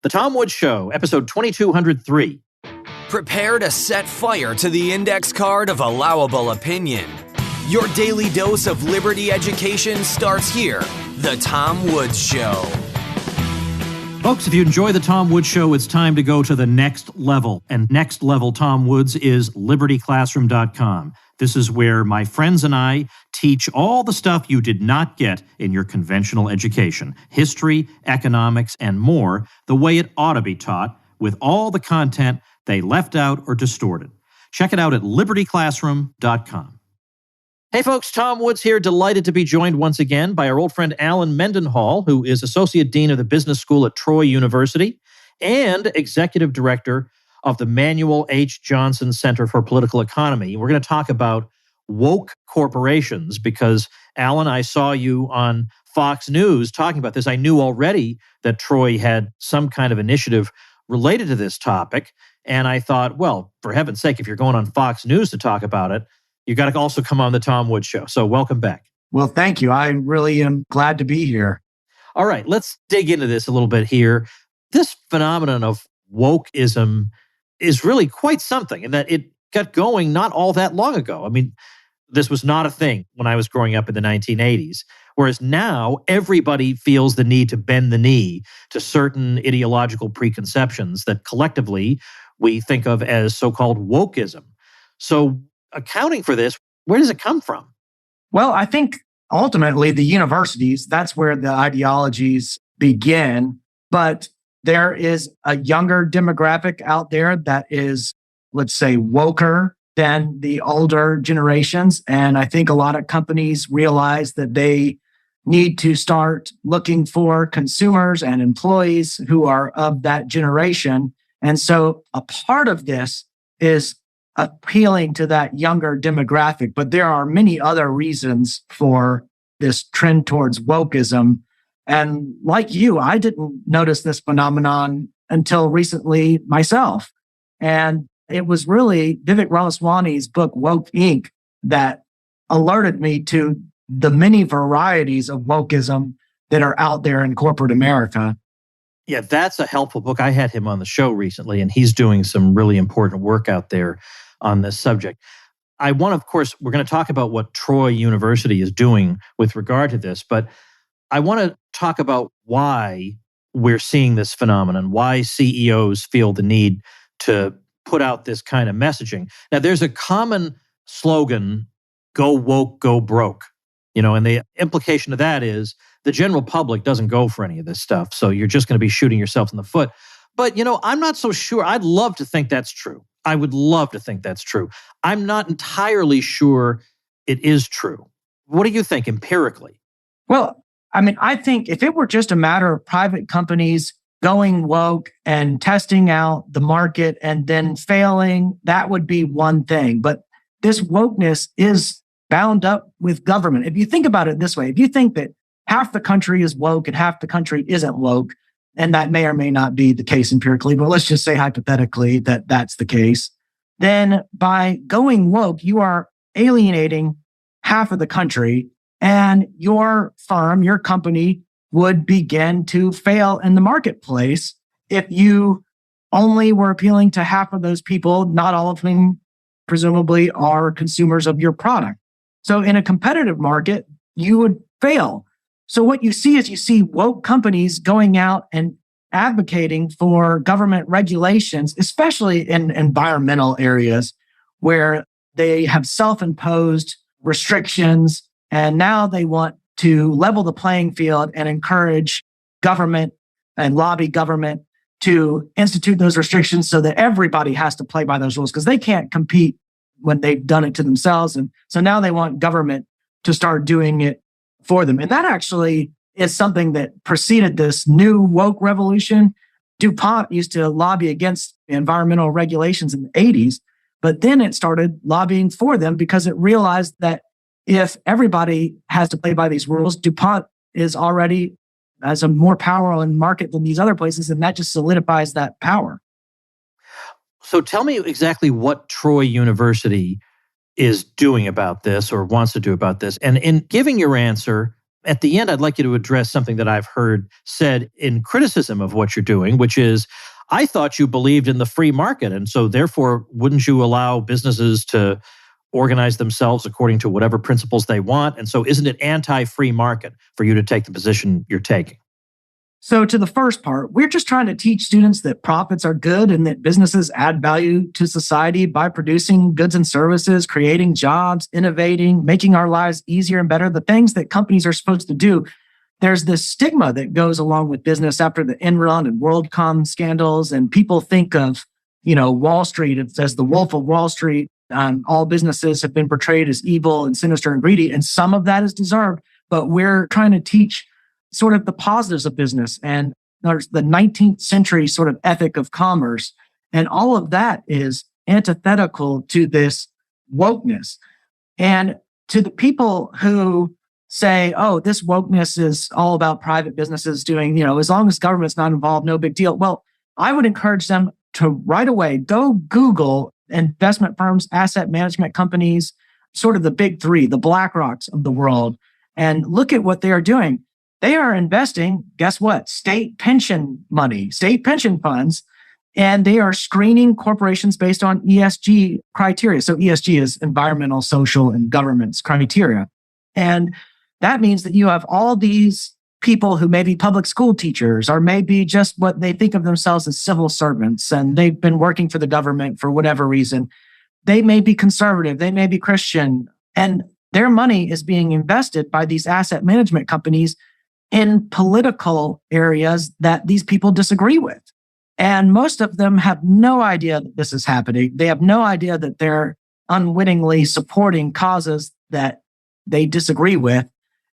The Tom Woods Show, episode 2203. Prepare to set fire to the index card of allowable opinion. Your daily dose of liberty education starts here. The Tom Woods Show. Folks, if you enjoy The Tom Woods Show, it's time to go to the next level. And next level Tom Woods is libertyclassroom.com. This is where my friends and I teach all the stuff you did not get in your conventional education. History, economics, and more, the way it ought to be taught, with all the content they left out or distorted. Check it out at libertyclassroom.com. Hey folks, Tom Woods here, delighted to be joined once again by our old friend Alan Mendenhall, who is Associate Dean of the Business School at Troy University and Executive Director of the Manuel H. Johnson Center for Political Economy. We're going to talk about woke corporations because, Alan, I saw you on Fox News talking about this. I knew already that Troy had some kind of initiative related to this topic, and I thought, well, for heaven's sake, if you're going on Fox News to talk about it, you got to also come on the Tom Woods Show. So welcome back. Well, thank you. I really am glad to be here. All right, let's dig into this a little bit here. This phenomenon of wokeism is really quite something in that it got going not all that long ago. I mean, this was not a thing when I was growing up in the 1980s, whereas now everybody feels the need to bend the knee to certain ideological preconceptions that collectively we think of as so-called wokeism. So accounting for this, where does it come from? Well, I think ultimately the universities, that's where the ideologies begin. But there is a younger demographic out there that is, let's say, woker than the older generations. And I think a lot of companies realize that they need to start looking for consumers and employees who are of that generation. And so a part of this is appealing to that younger demographic. But there are many other reasons for this trend towards wokeism. And like you, I didn't notice this phenomenon until recently myself. And it was really Vivek Ramaswamy's book, Woke Inc., that alerted me to the many varieties of wokeism that are out there in corporate America. Yeah, that's a helpful book. I had him on the show recently, and he's doing some really important work out there on this subject. We're going to talk about what Troy University is doing with regard to this, but I want to talk about why we're seeing this phenomenon, why CEOs feel the need to put out this kind of messaging. Now, there's a common slogan, go woke, go broke. And the implication of that is the general public doesn't go for any of this stuff. So you're just going to be shooting yourself in the foot. But, I'm not so sure. I'd love to think that's true. I would love to think that's true. I'm not entirely sure it is true. What do you think empirically? Well, I think if it were just a matter of private companies going woke and testing out the market and then failing, that would be one thing. But this wokeness is bound up with government. If you think about it this way, if you think that half the country is woke and half the country isn't woke, and that may or may not be the case empirically, but let's just say hypothetically that that's the case, then by going woke, you are alienating half of the country, and your firm, your company would begin to fail in the marketplace if you only were appealing to half of those people, not all of whom presumably are consumers of your product. So in a competitive market, you would fail. So what you see woke companies going out and advocating for government regulations, especially in environmental areas where they have self-imposed restrictions, and now they want to level the playing field and encourage government and lobby government to institute those restrictions so that everybody has to play by those rules because they can't compete when they've done it to themselves. And so now they want government to start doing it for them. And that actually is something that preceded this new woke revolution. DuPont used to lobby against environmental regulations in the 80s, but then it started lobbying for them because it realized that if everybody has to play by these rules, DuPont is already has a more powerful market than these other places, and that just solidifies that power. So tell me exactly what Troy University is doing about this or wants to do about this. And in giving your answer, At the end, I'd like you to address something that I've heard said in criticism of what you're doing, which is, I thought you believed in the free market. And so therefore, wouldn't you allow businesses to organize themselves according to whatever principles they want? And so isn't it anti-free market for you to take the position you're taking? So to the first part, we're just trying to teach students that profits are good and that businesses add value to society by producing goods and services, creating jobs, innovating, making our lives easier and better, the things that companies are supposed to do. There's this stigma that goes along with business after the Enron and WorldCom scandals, and people think of, Wall Street as the Wolf of Wall Street. All businesses have been portrayed as evil and sinister and greedy, and some of that is deserved, but we're trying to teach sort of the positives of business and there's the 19th century sort of ethic of commerce. And all of that is antithetical to this wokeness. And to the people who say, oh, this wokeness is all about private businesses doing, as long as government's not involved, no big deal. Well, I would encourage them to right away go Google investment firms, asset management companies, sort of the big three, the BlackRocks of the world, and look at what they are doing. They are investing, guess what? State pension money, state pension funds, and they are screening corporations based on ESG criteria. So ESG is environmental, social, and governance criteria. And that means that you have all these people who may be public school teachers or maybe just what they think of themselves as civil servants, and they've been working for the government for whatever reason. They may be conservative, they may be Christian, and their money is being invested by these asset management companies in political areas that these people disagree with. And most of them have no idea that this is happening. They have no idea that they're unwittingly supporting causes that they disagree with.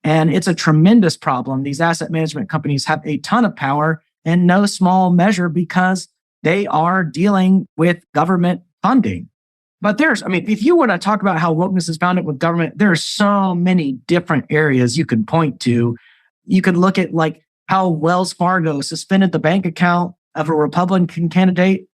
And it's a tremendous problem. These asset management companies have a ton of power in no small measure because they are dealing with government funding. But if you want to talk about how wokeness is founded with government, there are so many different areas you can point to. You could look at how Wells Fargo suspended the bank account of a Republican candidate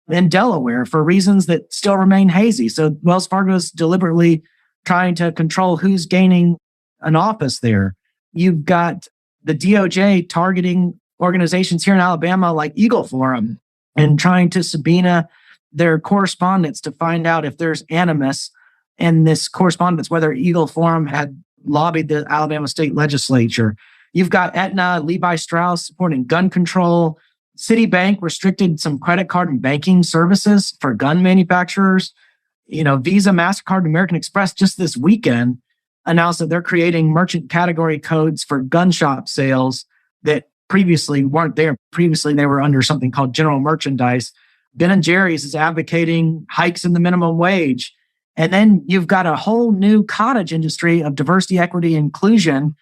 in Delaware for reasons that still remain hazy. So Wells Fargo is deliberately trying to control who's gaining an office there. You've got the DOJ targeting organizations here in Alabama like Eagle Forum and trying to subpoena their correspondence to find out if there's animus in this correspondence, whether Eagle Forum had lobbied the Alabama state legislature. You've got Aetna, Levi Strauss supporting gun control. Citibank restricted some credit card and banking services for gun manufacturers. Visa, MasterCard, and American Express just this weekend announced that they're creating merchant category codes for gun shop sales that previously weren't there. Previously, they were under something called general merchandise. Ben & Jerry's is advocating hikes in the minimum wage. And then you've got a whole new cottage industry of diversity, equity, inclusion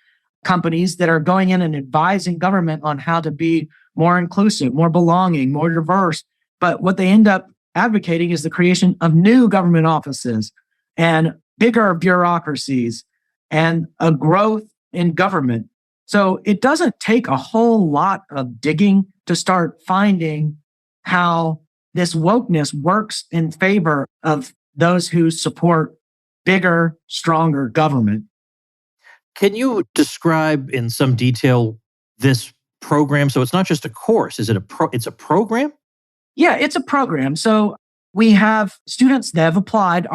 companies that are going in and advising government on how to be more inclusive, more belonging, more diverse. But what they end up advocating is the creation of new government offices and bigger bureaucracies and a growth in government. So it doesn't take a whole lot of digging to start finding how this wokeness works in favor of those who support bigger, stronger government. Can you describe in some detail this program? So it's not just a course. Is it it's a program? Yeah, it's a program. So we have students that have applied.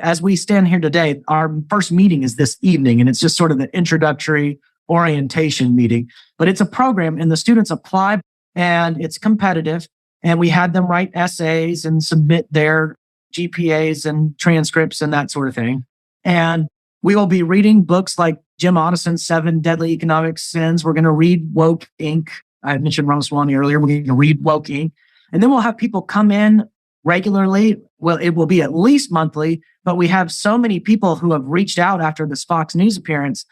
As we stand here today, our first meeting is this evening, and it's just sort of the introductory orientation meeting. But it's a program, and the students apply, and it's competitive. And we had them write essays and submit their GPAs and transcripts and that sort of thing. And we will be reading books like Jim Ottison's 7 Deadly Economic Sins. We're going to read Woke Inc. I mentioned Ramaswamy earlier. We're going to read Woke Inc. And then we'll have people come in regularly. Well, it will be at least monthly, but we have so many people who have reached out after this Fox News appearance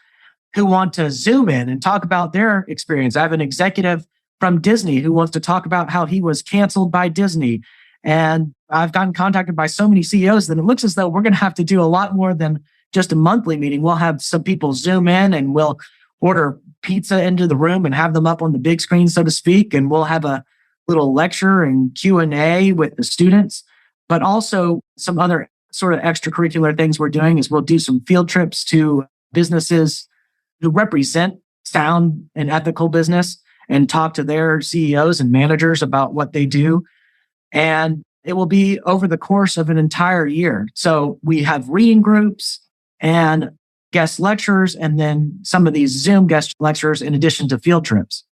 who want to zoom in and talk about their experience. I have an executive from Disney who wants to talk about how he was canceled by Disney. And I've gotten contacted by so many CEOs that it looks as though we're going to have to do a lot more than just a monthly meeting. We'll have some people zoom in and we'll order pizza into the room and have them up on the big screen, so to speak. And we'll have a little lecture and Q&A with the students. But also some other sort of extracurricular things we're doing is we'll do some field trips to businesses who represent sound and ethical business and talk to their CEOs and managers about what they do. And it will be over the course of an entire year. So we have reading groups and guest lectures, and then some of these Zoom guest lectures in addition to field trips.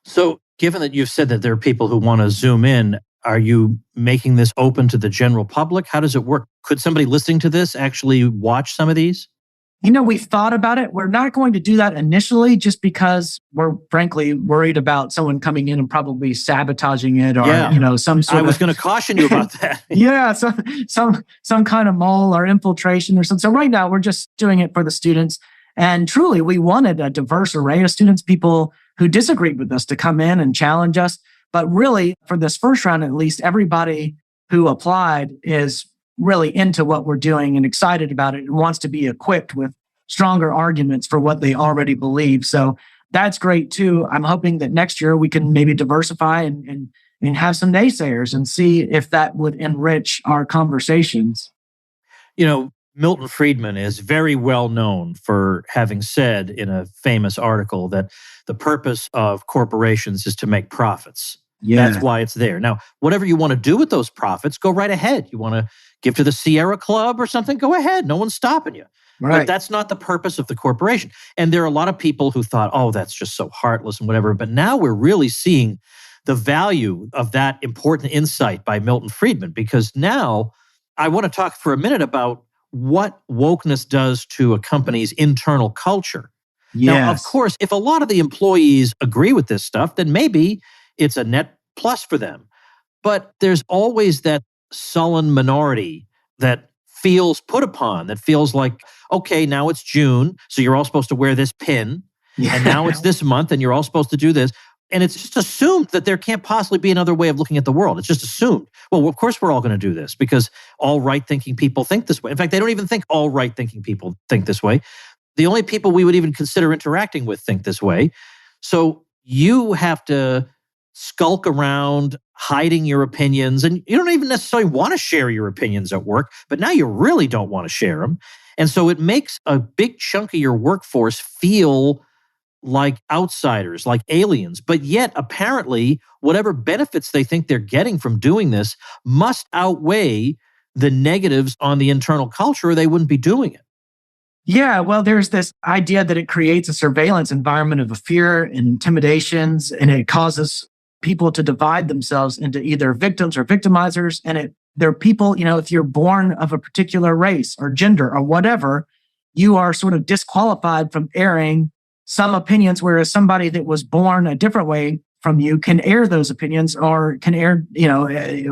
So given that you've said that there are people who want to Zoom in, are you making this open to the general public? How does it work? Could somebody listening to this actually watch some of these? We've thought about it. We're not going to do that initially just because we're frankly worried about someone coming in and probably sabotaging it or, some sort of... I was going to caution you about that. Yeah, some kind of mole or infiltration or something. So right now we're just doing it for the students. And truly, we wanted a diverse array of students, people who disagreed with us to come in and challenge us. But really, for this first round, at least, everybody who applied is really into what we're doing and excited about it and wants to be equipped with stronger arguments for what they already believe. So that's great too. I'm hoping that next year we can maybe diversify and have some naysayers and see if that would enrich our conversations. Milton Friedman is very well known for having said in a famous article that the purpose of corporations is to make profits. Yeah. That's why it's there. Now, whatever you want to do with those profits, go right ahead. You want to give to the Sierra Club or something, go ahead. No one's stopping you. Right. But that's not the purpose of the corporation. And there are a lot of people who thought, oh, that's just so heartless and whatever. But now we're really seeing the value of that important insight by Milton Friedman, because now I want to talk for a minute about what wokeness does to a company's internal culture. Yes. Now, of course, if a lot of the employees agree with this stuff, then maybe it's a net plus for them. But there's always that sullen minority that feels put upon, that feels like, okay, now it's June, so you're all supposed to wear this pin, and now it's this month, and you're all supposed to do this. And it's just assumed that there can't possibly be another way of looking at the world. It's just assumed. Well, of course we're all going to do this because all right-thinking people think this way. In fact, they don't even think all right-thinking people think this way. The only people we would even consider interacting with think this way. So you have to skulk around hiding your opinions, and you don't even necessarily want to share your opinions at work, but now you really don't want to share them. And so it makes a big chunk of your workforce feel like outsiders, like aliens. But yet, apparently, whatever benefits they think they're getting from doing this must outweigh the negatives on the internal culture, or they wouldn't be doing it. Yeah, well, there's this idea that it creates a surveillance environment of fear and intimidations, and it causes people to divide themselves into either victims or victimizers. And they're people, if you're born of a particular race or gender or whatever, you are sort of disqualified from airing some opinions, whereas somebody that was born a different way from you can air those opinions or can air,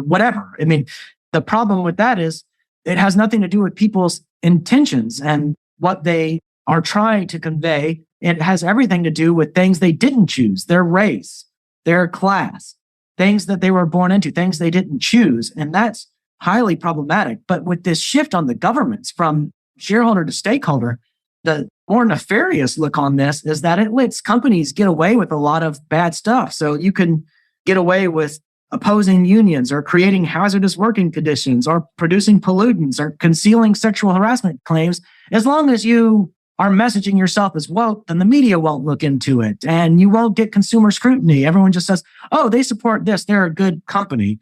whatever. I mean, the problem with that is it has nothing to do with people's intentions and what they are trying to convey. It has everything to do with things they didn't choose, their race, their class, things that they were born into, things they didn't choose. And that's highly problematic. But with this shift on the governments from shareholder to stakeholder, the more nefarious look on this is that it lets companies get away with a lot of bad stuff. So you can get away with opposing unions or creating hazardous working conditions or producing pollutants or concealing sexual harassment claims. As long as you are messaging yourself as woke, then the media won't look into it and you won't get consumer scrutiny. Everyone just says, oh, they support this. They're a good company.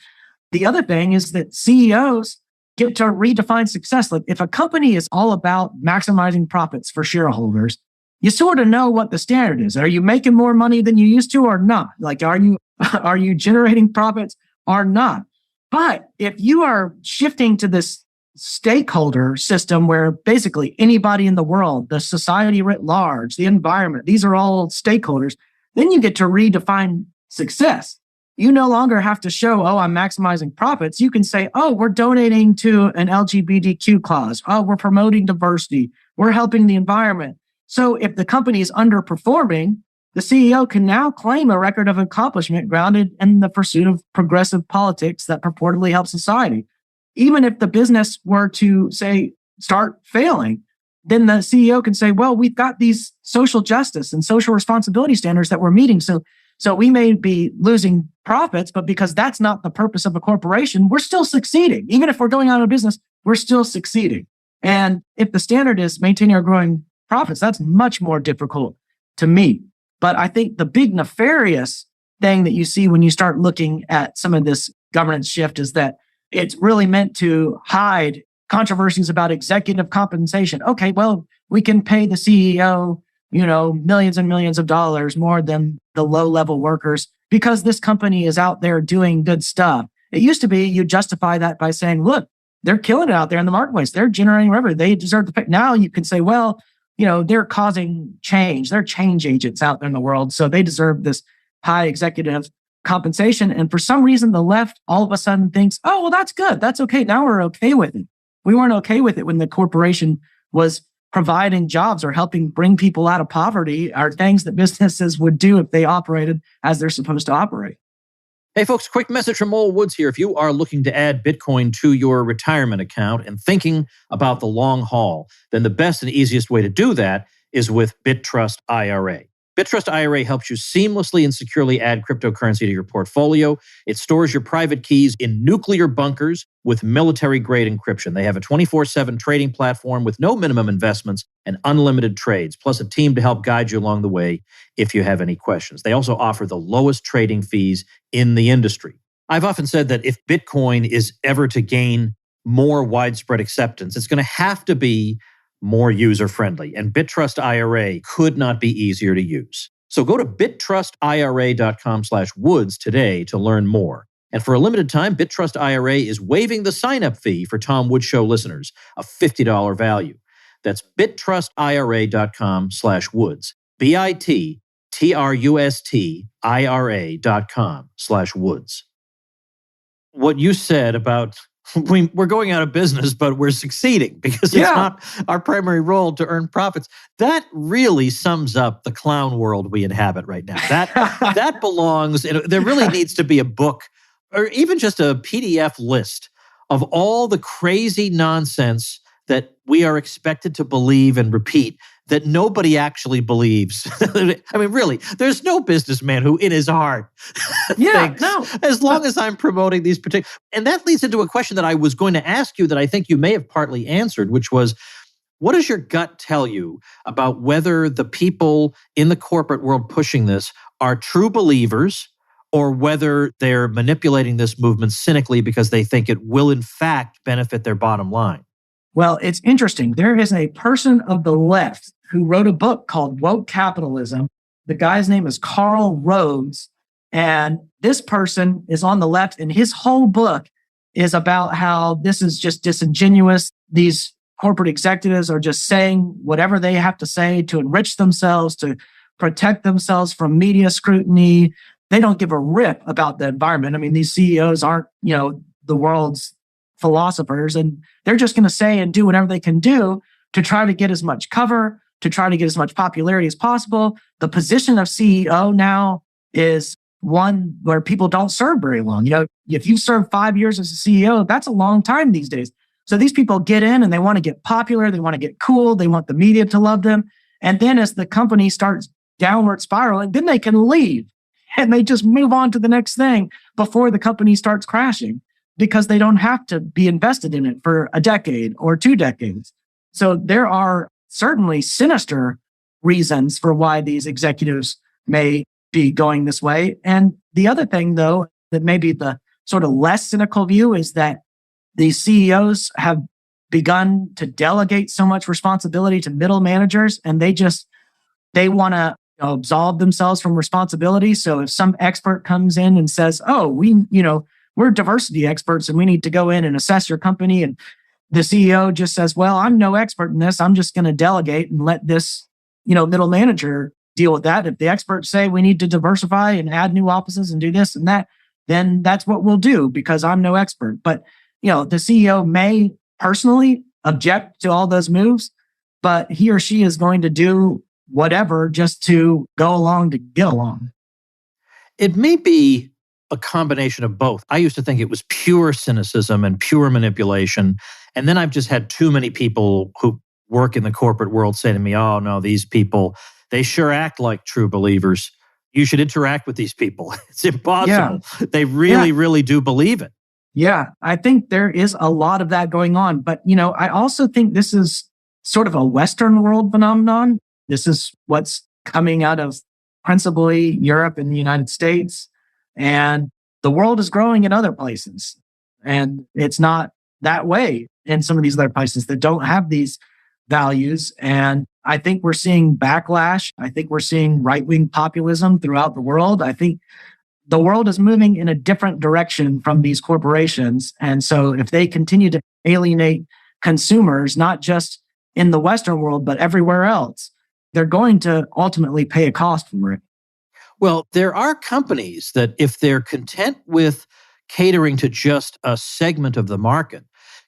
The other thing is that CEOs get to redefine success. Like if a company is all about maximizing profits for shareholders, you sort of know what the standard is. Are you making more money than you used to or not? Like, are you generating profits or not? But if you are shifting to this stakeholder system where basically anybody in the world, the society writ large, the environment, these are all stakeholders, then you get to redefine success. You no longer have to show, oh, I'm maximizing profits. You can say, oh, we're donating to an LGBTQ cause. Oh, we're promoting diversity. We're helping the environment. So if the company is underperforming, the CEO can now claim a record of accomplishment grounded in the pursuit of progressive politics that purportedly help society. Even if the business were to, say, start failing, then the CEO can say, well, we've got these social justice and social responsibility standards that we're meeting. So we may be losing profits, but because that's not the purpose of a corporation, we're still succeeding. Even if we're going out of business, we're still succeeding. And if the standard is maintaining or growing profits. That's much more difficult to meet. But I think the big nefarious thing that you see when you start looking at some of this governance shift is that it's really meant to hide controversies about executive compensation. Okay, well, we can pay the CEO, millions and millions of dollars more than the low-level workers because this company is out there doing good stuff. It used to be you justify that by saying, look, they're killing it out there in the marketplace. They're generating revenue. They deserve to pay. Now you can say, well, they're causing change. They're change agents out there in the world. So they deserve this high executive compensation. And for some reason, the left all of a sudden thinks, oh, well, that's good. That's okay. Now we're okay with it. We weren't okay with it when the corporation was providing jobs or helping bring people out of poverty, are things that businesses would do if they operated as they're supposed to operate. Hey, folks, quick message from Mole Woods here. If you are looking to add Bitcoin to your retirement account and thinking about the long haul, then the best and easiest way to do that is with BitTrust IRA. BitTrust IRA helps you seamlessly and securely add cryptocurrency to your portfolio. It stores your private keys in nuclear bunkers with military-grade encryption. They have a 24/7 trading platform with no minimum investments and unlimited trades, plus a team to help guide you along the way if you have any questions. They also offer the lowest trading fees in the industry. I've often said that if Bitcoin is ever to gain more widespread acceptance, it's going to have to be more user-friendly, and BitTrust IRA could not be easier to use. So go to bitrustira.com/woods today to learn more. And for a limited time, BitTrust IRA is waiving the sign-up fee for Tom Woods Show listeners, a $50 value. That's bitrustira.com/woods, bitrustira.com/woods. What you said about we're going out of business, but we're succeeding because it's not our primary role to earn profits. That really sums up the clown world we inhabit right now. That belongs, there really needs to be a book or even just a PDF list of all the crazy nonsense that we are expected to believe and repeat that nobody actually believes. I mean, really, there's no businessman who in his heart thinks, as long as I'm promoting these particular... And that leads into a question that I was going to ask you that I think you may have partly answered, which was, what does your gut tell you about whether the people in the corporate world pushing this are true believers or whether they're manipulating this movement cynically because they think it will in fact benefit their bottom line? Well, it's interesting. There is a person of the left who wrote a book called Woke Capitalism. The guy's name is Carl Rhodes. And this person is on the left, and his whole book is about how this is just disingenuous. These corporate executives are just saying whatever they have to say to enrich themselves, to protect themselves from media scrutiny. They don't give a rip about the environment. I mean, these CEOs aren't, the world's philosophers, and they're just going to say and do whatever they can do to try to get as much cover, to try to get as much popularity as possible. The position of CEO now is one where people don't serve very long. If you serve 5 years as a CEO, that's a long time these days. So these people get in and they want to get popular. They want to get cool. They want the media to love them. And then as the company starts downward spiraling, then they can leave and they just move on to the next thing before the company starts crashing, because they don't have to be invested in it for a decade or 2 decades. So there are certainly sinister reasons for why these executives may be going this way. And the other thing, though, that may be the sort of less cynical view is that these CEOs have begun to delegate so much responsibility to middle managers, and they want to absolve themselves from responsibility. So if some expert comes in and says, oh, we're diversity experts and we need to go in and assess your company, and the CEO just says, well, I'm no expert in this. I'm just going to delegate and let this, middle manager deal with that. If the experts say we need to diversify and add new offices and do this and that, then that's what we'll do because I'm no expert. But, the CEO may personally object to all those moves, but he or she is going to do whatever just to go along to get along. It may be a combination of both. I used to think it was pure cynicism and pure manipulation. And then I've just had too many people who work in the corporate world say to me, oh, no, these people, they sure act like true believers. You should interact with these people. It's impossible. Yeah. They really do believe it. Yeah, I think there is a lot of that going on. But, I also think this is sort of a Western world phenomenon. This is what's coming out of principally Europe and the United States. And the world is growing in other places. And it's not that way in some of these other places that don't have these values. And I think we're seeing backlash. I think we're seeing right-wing populism throughout the world. I think the world is moving in a different direction from these corporations. And so if they continue to alienate consumers, not just in the Western world, but everywhere else, they're going to ultimately pay a cost for it. Well, there are companies that if they're content with catering to just a segment of the market,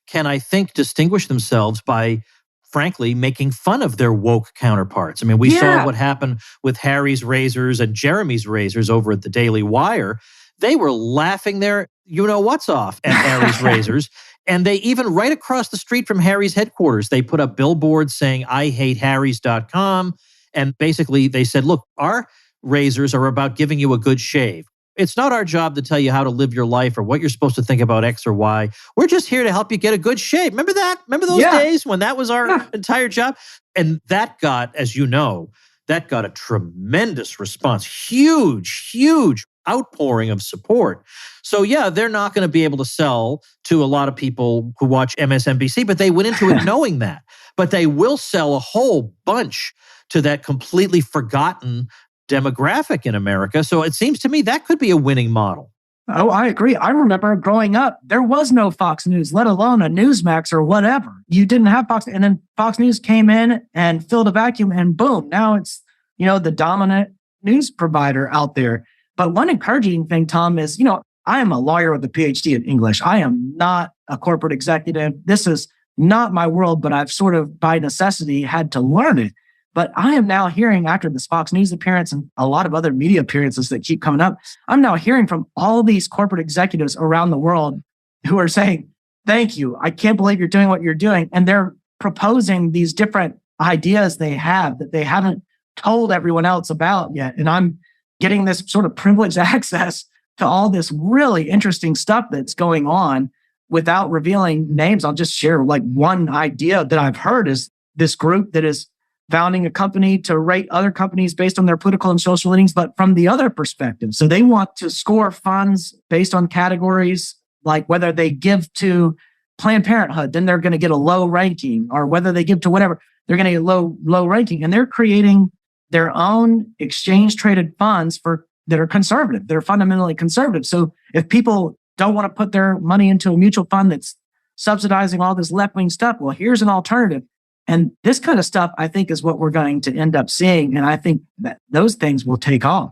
can, I think, distinguish themselves by, frankly, making fun of their woke counterparts. I mean, we saw what happened with Harry's Razors and Jeremy's Razors over at the Daily Wire. They were laughing their you-know-what's off at Harry's Razors. And they even, right across the street from Harry's headquarters, they put up billboards saying, IHateHarrys.com. And basically they said, look, our razors are about giving you a good shave. It's not our job to tell you how to live your life or what you're supposed to think about X or Y. We're just here to help you get a good shave. Remember that? Remember those days when that was our entire job? And that got, as you know, that got a tremendous response. Huge outpouring of support. So yeah, they're not going to be able to sell to a lot of people who watch MSNBC, but they went into it knowing that. But they will sell a whole bunch to that completely forgotten demographic in America. So it seems to me that could be a winning model. Oh, I agree. I remember growing up, there was no Fox News, let alone a Newsmax or whatever. You didn't have Fox. And then Fox News came in and filled a vacuum and boom, now it's, the dominant news provider out there. But one encouraging thing, Tom, is, I am a lawyer with a PhD in English. I am not a corporate executive. This is not my world, but I've sort of by necessity had to learn it. But I am now hearing, after this Fox News appearance and a lot of other media appearances that keep coming up, I'm now hearing from all these corporate executives around the world who are saying, thank you. I can't believe you're doing what you're doing. And they're proposing these different ideas they have that they haven't told everyone else about yet. And I'm getting this sort of privileged access to all this really interesting stuff that's going on without revealing names. I'll just share like one idea that I've heard is this group that is founding a company to rate other companies based on their political and social leanings, but from the other perspective. So they want to score funds based on categories like whether they give to Planned Parenthood, then they're going to get a low ranking, or whether they give to whatever, they're going to get low ranking. And they're creating their own exchange traded funds that are conservative. They're fundamentally conservative. So if people don't want to put their money into a mutual fund that's subsidizing all this left-wing stuff, well, here's an alternative. And this kind of stuff, I think, is what we're going to end up seeing. And I think that those things will take off.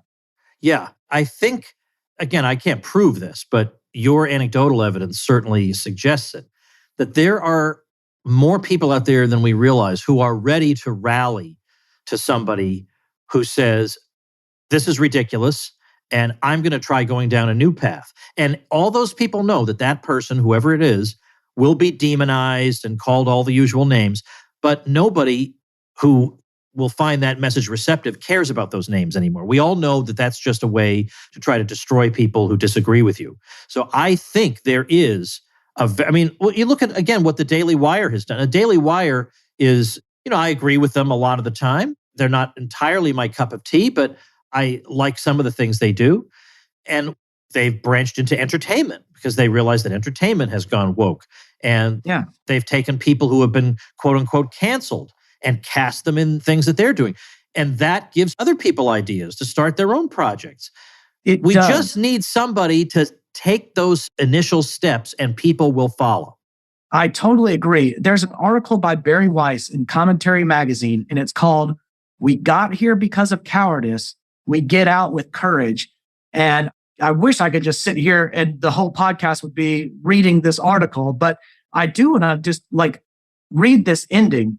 Yeah, I think, again, I can't prove this, but your anecdotal evidence certainly suggests it, that there are more people out there than we realize who are ready to rally to somebody who says, this is ridiculous, and I'm going to try going down a new path. And all those people know that that person, whoever it is, will be demonized and called all the usual names. But nobody who will find that message receptive cares about those names anymore. We all know that that's just a way to try to destroy people who disagree with you. So I think there is you look at, again, what the Daily Wire has done. A Daily Wire is, I agree with them a lot of the time. They're not entirely my cup of tea, but I like some of the things they do. And they've branched into entertainment because they realize that entertainment has gone woke. And they've taken people who have been, quote unquote, canceled and cast them in things that they're doing. And that gives other people ideas to start their own projects. We just need somebody to take those initial steps and people will follow. I totally agree. There's an article by Barry Weiss in Commentary Magazine, and it's called, "We Got Here Because of Cowardice. We Get Out with Courage." And I wish I could just sit here and the whole podcast would be reading this article, but I do want to just read this ending,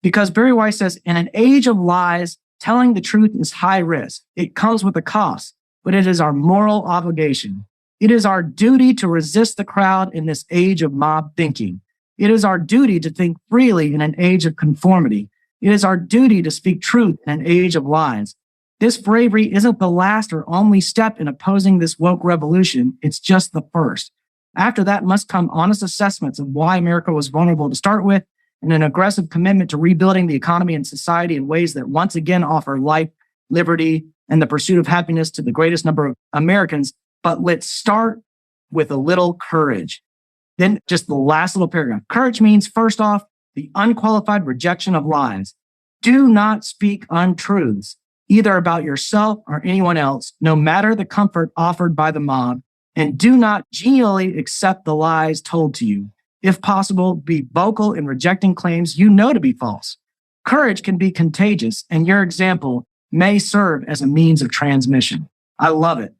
because Barry Weiss says, "In an age of lies, telling the truth is high risk. It comes with a cost, but it is our moral obligation. It is our duty to resist the crowd in this age of mob thinking. It is our duty to think freely in an age of conformity. It is our duty to speak truth in an age of lies. This bravery isn't the last or only step in opposing this woke revolution. It's just the first. After that must come honest assessments of why America was vulnerable to start with and an aggressive commitment to rebuilding the economy and society in ways that once again offer life, liberty, and the pursuit of happiness to the greatest number of Americans. But let's start with a little courage. Then just the last little paragraph. Courage means, first off, the unqualified rejection of lies. Do not speak untruths, either about yourself or anyone else, no matter the comfort offered by the mob, and do not genially accept the lies told to you. If possible, be vocal in rejecting claims you know to be false. Courage can be contagious, and your example may serve as a means of transmission. I love it.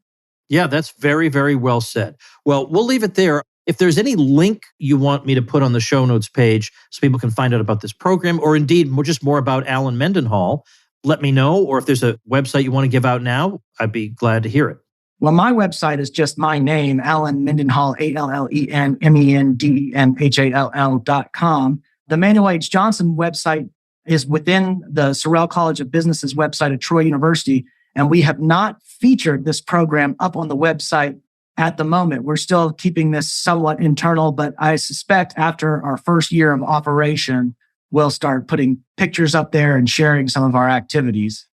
Yeah, that's very, very well said. Well, we'll leave it there. If there's any link you want me to put on the show notes page so people can find out about this program, or indeed just more about Alan Mendenhall, let me know. Or if there's a website you want to give out now, I'd be glad to hear it. Well, my website is just my name, Alan Mendenhall, ALLENMENDENHALL.com. The Manuel H. Johnson website is within the Sorrell College of Business's website at Troy University, and we have not featured this program up on the website at the moment. We're still keeping this somewhat internal, but I suspect after our first year of operation, we'll start putting pictures up there and sharing some of our activities.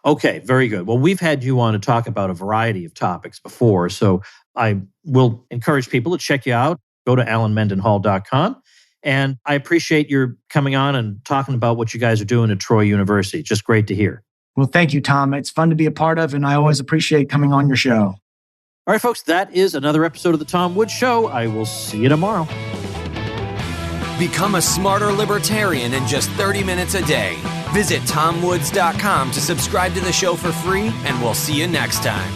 Okay, very good. Well, we've had you on to talk about a variety of topics before, so I will encourage people to check you out. Go to alanmendenhall.com. And I appreciate your coming on and talking about what you guys are doing at Troy University. Just great to hear. Well, thank you, Tom. It's fun to be a part of, and I always appreciate coming on your show. All right, folks, that is another episode of The Tom Woods Show. I will see you tomorrow. Become a smarter libertarian in just 30 minutes a day. Visit TomWoods.com to subscribe to the show for free, and we'll see you next time.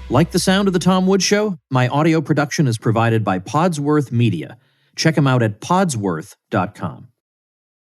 Like the sound of The Tom Woods Show? My audio production is provided by Podsworth Media. Check them out at podsworth.com.